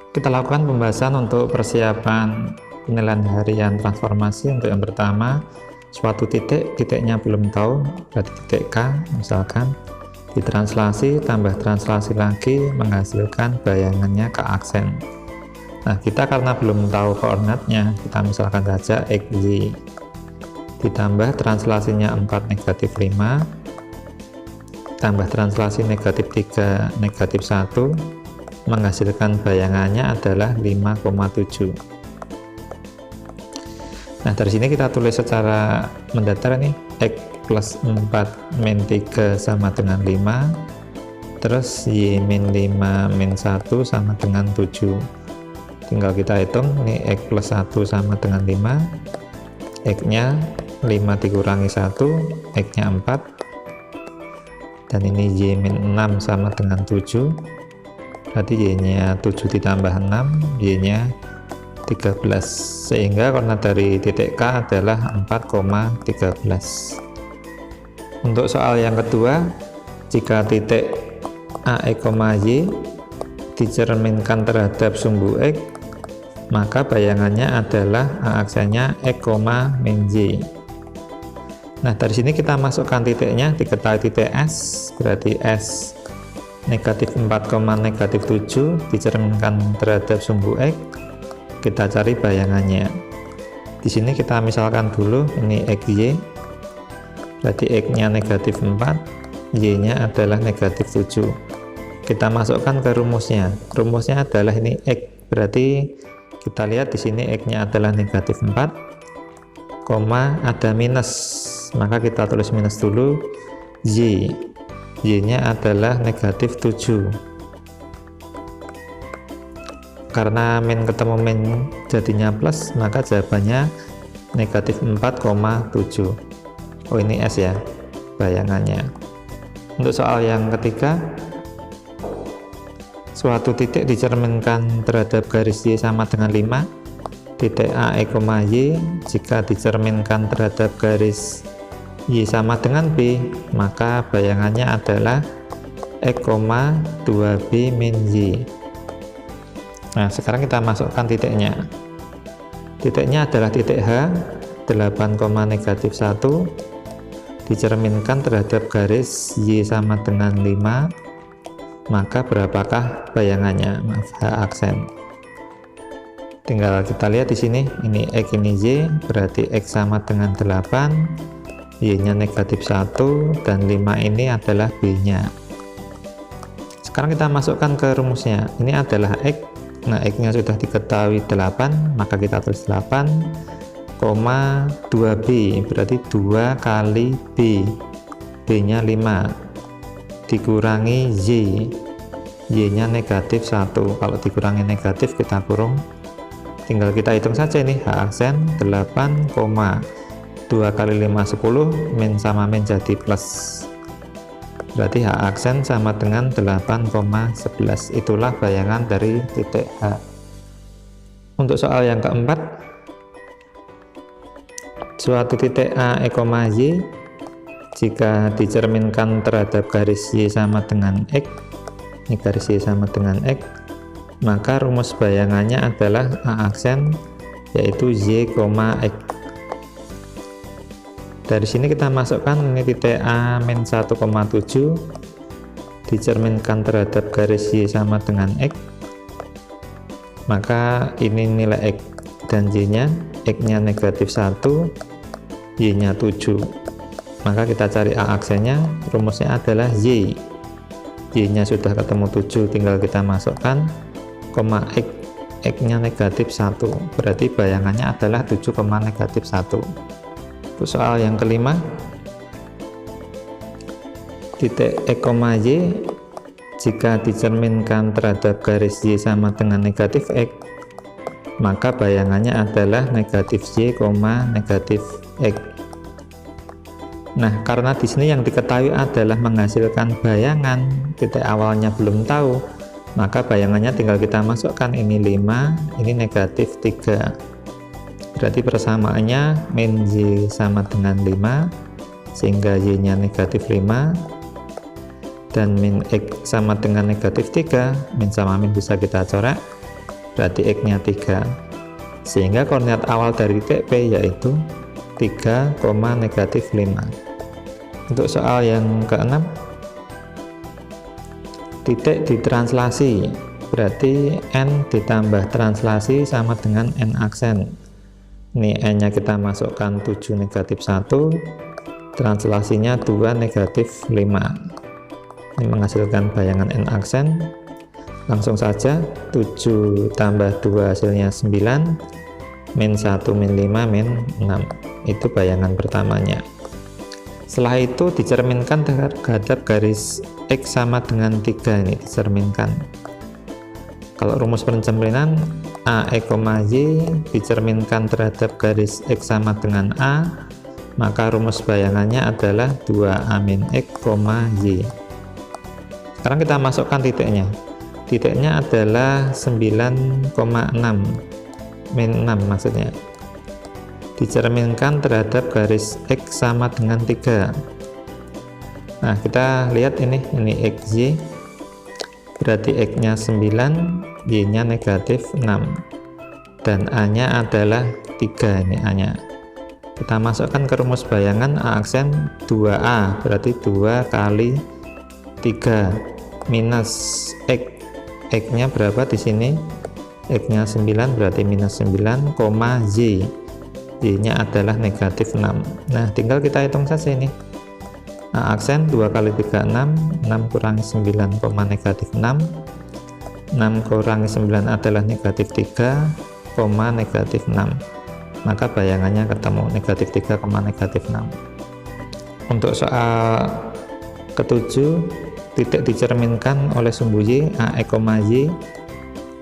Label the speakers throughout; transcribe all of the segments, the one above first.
Speaker 1: Kita lakukan pembahasan untuk persiapan penilaian harian transformasi. Untuk yang pertama, suatu titiknya belum tahu, berarti titik K misalkan, ditranslasi tambah translasi lagi menghasilkan bayangannya ke aksen. Nah, kita karena belum tahu koordinatnya, kita misalkan saja X, Y, ditambah translasinya 4 negatif 5, tambah translasi negatif 3 negatif 1, menghasilkan bayangannya adalah 5,7. Nah, dari sini kita tulis secara mendatar nih, X plus 4 min 3 sama dengan 5, terus Y min 5 min 1 sama dengan 7. Tinggal kita hitung, ini X plus 1 sama dengan 5, X nya 5 dikurangi 1, X nya 4, dan ini Y min 6 sama dengan 7, berarti Y nya 7 ditambah 6, Y nya 13, sehingga koordinat dari titik K adalah 4,13. Untuk soal yang kedua, jika titik A, X, Y dicerminkan terhadap sumbu X, maka bayangannya adalah A aksennya X, min Y. Nah, dari sini kita masukkan titiknya, diketahui titik S, berarti S negatif 4, negatif 7 dicerminkan terhadap sumbu X. Kita cari bayangannya. Di sini kita misalkan dulu ini XY, berarti X nya negatif 4, Y nya adalah negatif 7. Kita masukkan ke rumusnya. Rumusnya adalah ini X, berarti kita lihat di sini X nya adalah negatif 4, ada minus, maka kita tulis minus dulu. Y nya adalah negatif 7. Karena min ketemu min jadinya plus, maka jawabannya negatif 4,7. Oh, ini S ya bayangannya. Untuk soal yang ketiga, suatu titik dicerminkan terhadap garis Y sama dengan 5, titik A, X, Y jika dicerminkan terhadap garis Y sama dengan B, maka bayangannya adalah X, 2B min Y. Nah, sekarang kita masukkan titiknya. Titiknya adalah titik H, 8, negatif 1, dicerminkan terhadap garis Y sama dengan 5, maka berapakah bayangannya? Maaf, H aksen. Tinggal kita lihat di sini, ini X, ini Y, berarti X sama dengan 8, Y nya negatif 1, dan 5 ini adalah B nya. Sekarang kita masukkan ke rumusnya. Ini adalah X. Nah, X nya sudah diketahui 8, maka kita tulis 8, 2B, berarti 2 kali B, B nya 5, dikurangi Y nya negatif 1. Kalau dikurangi negatif kita kurung, tinggal kita hitung saja ini H aksen 8, 2 kali 5 10, min sama min jadi plus, berarti H aksen sama dengan 8,11. Itulah bayangan dari titik H. Untuk soal yang keempat, suatu titik A, X, Y jika dicerminkan terhadap garis Y sama dengan X, ini garis Y sama dengan X, maka rumus bayangannya adalah A aksen, yaitu Y, X. Dari sini kita masukkan ini titik A min 1,7 dicerminkan terhadap garis Y sama dengan X, maka ini nilai X dan Y nya, X nya negatif 1, Y nya 7, maka kita cari A aksennya. Rumusnya adalah Y nya sudah ketemu 7, tinggal kita masukkan, X nya negatif 1, berarti bayangannya adalah 7, negatif 1. Untuk soal yang kelima, titik X, Y jika dicerminkan terhadap garis Y sama dengan negatif X, maka bayangannya adalah negatif Y, negatif X. Nah, karena di sini yang diketahui adalah menghasilkan bayangan, titik awalnya belum tahu, maka bayangannya tinggal kita masukkan, ini 5, ini negatif 3. Berarti persamaannya min Y sama dengan 5, sehingga Y nya negatif 5, dan min X sama dengan negatif 3, min sama min bisa kita coret, berarti X-nya 3, sehingga koordinat awal dari titik P yaitu 3, negatif 5. Untuk soal yang keenam, titik ditranslasi, berarti N ditambah translasi sama dengan N aksen. Ini N nya kita masukkan 7, negatif 1, translasinya 2, negatif 5. Ini menghasilkan bayangan N aksen. Langsung saja 7 tambah 2 hasilnya 9, min 1 min 5 min 6, itu bayangan pertamanya. Setelah itu dicerminkan terhadap garis X sama dengan 3, ini dicerminkan. Kalau rumus pencerminan AX, Y dicerminkan terhadap garis X sama dengan A, maka rumus bayangannya adalah 2A min X, Y. Sekarang kita masukkan titiknya. Titiknya adalah 9,6 min 6 maksudnya. Dicerminkan terhadap garis X sama dengan 3. Nah, kita lihat ini XY, berarti X nya 9, Y nya negatif 6, dan A nya adalah 3. Ini A nya kita masukkan ke rumus bayangan. A aksen 2A, berarti 2 kali 3 minus X nya berapa di sini? X nya 9, berarti minus 9, Y. Y nya adalah negatif 6. Nah, tinggal kita hitung saja ini. A aksen 2 kali 3 6, 6 kurangi 9, negatif 6, 6 kurangi 9 adalah negatif 3, negatif 6. Maka bayangannya ketemu, negatif 3, negatif 6. Untuk soal ketujuh, titik dicerminkan oleh sumbu Y, AX, Y.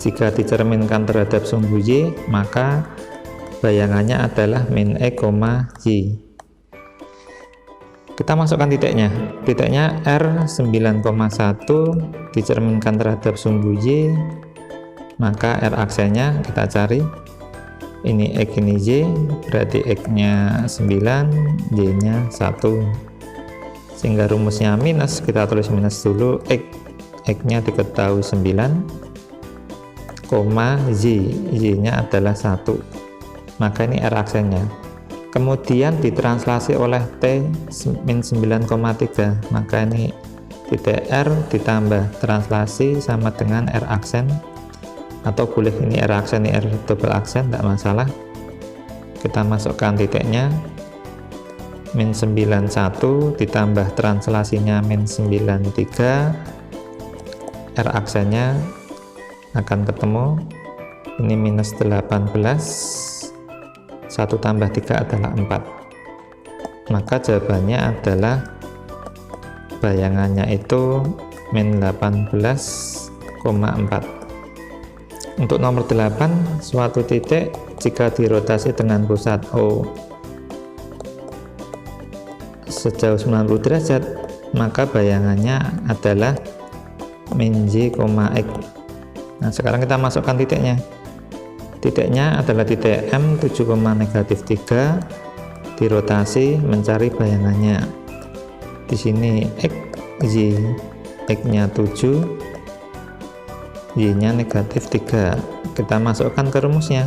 Speaker 1: Jika dicerminkan terhadap sumbu Y, maka bayangannya adalah min X, Y. Kita masukkan titiknya. Titiknya R 9,1 dicerminkan terhadap sumbu Y, maka R aksennya kita cari. Ini X, ini Y, berarti X nya 9, Y nya 1. Sehingga rumusnya minus, kita tulis minus dulu. X nya diketahui 9, Y nya adalah 1. Maka ini R aksennya. Kemudian ditranslasi oleh T min 9,3, maka ini titik R ditambah translasi sama dengan R aksen, atau boleh ini R aksen, ini R double aksen, tidak masalah. Kita masukkan titiknya, min 91 ditambah translasinya min 93, R aksennya akan ketemu, ini minus 18, 1 tambah 3 adalah 4. Maka jawabannya adalah bayangannya itu min 18,4. Untuk nomor 8, suatu titik jika dirotasi dengan pusat O sejauh 90 derajat, maka bayangannya adalah min Y, X. Nah, sekarang kita masukkan titiknya. Titiknya adalah titik M 7, negatif 3, dirotasi, mencari bayangannya. Di sini X, Y, X nya 7, Y nya negatif 3. Kita masukkan ke rumusnya.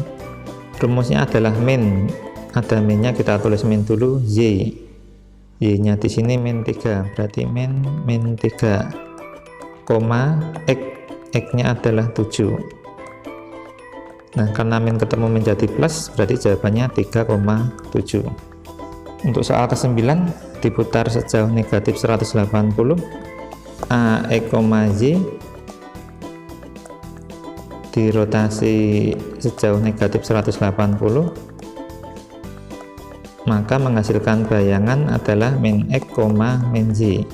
Speaker 1: Rumusnya adalah min, ada minnya, kita tulis min dulu. Y nya di sini min 3, berarti min 3, X nya adalah 7. Nah, karena min ketemu menjadi plus, berarti jawabannya 3,7. Untuk soal ke-9, diputar sejauh negatif 180, AX, Y dirotasi sejauh negatif 180, maka menghasilkan bayangan adalah min X, min Y.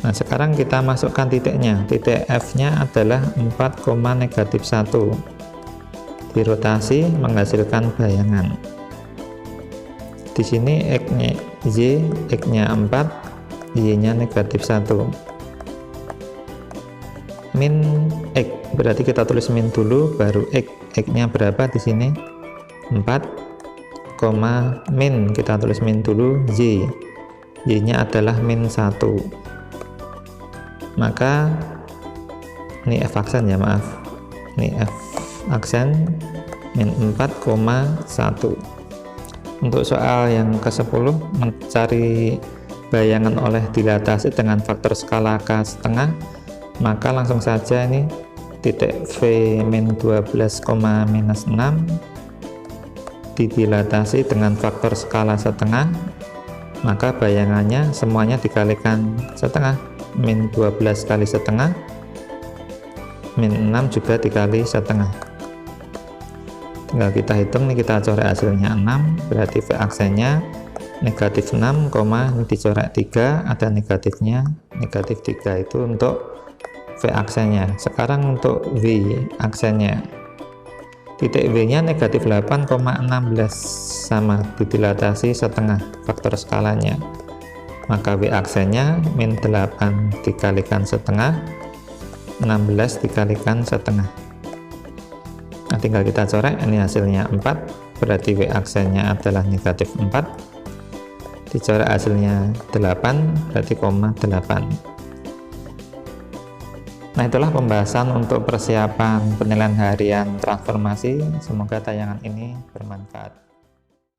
Speaker 1: Nah, sekarang kita masukkan titiknya. Titik F nya adalah 4, negatif 1, dirotasi, menghasilkan bayangan. Di sini X nya Y, X nya 4, Y nya negatif 1, min X, berarti kita tulis min dulu baru X nya berapa di sini? 4, min, kita tulis min dulu Y nya adalah min 1. Maka ini F aksen ya, maaf, ini F aksen min 4,1. Untuk soal yang ke-10, mencari bayangan oleh dilatasi dengan faktor skala K setengah, maka langsung saja ini titik V min 12, minus 6 didilatasi dengan faktor skala setengah, maka bayangannya semuanya dikalikan setengah, min 12 kali setengah, min 6 juga dikali setengah. Tinggal kita hitung nih, kita coret hasilnya 6, berarti V aksennya negatif 6, ini dicoret 3, ada negatifnya, negatif 3 itu untuk V aksennya. Sekarang untuk V aksennya, titik V nya negatif 8,16, sama didilatasi setengah faktor skalanya, maka V aksennya min 8 dikalikan setengah, 16 dikalikan setengah. Nah, tinggal kita coret, ini hasilnya 4, berarti V aksennya adalah negatif 4, dicoret hasilnya 8, berarti koma 8. Nah, itulah pembahasan untuk persiapan penilaian harian transformasi. Semoga tayangan ini bermanfaat.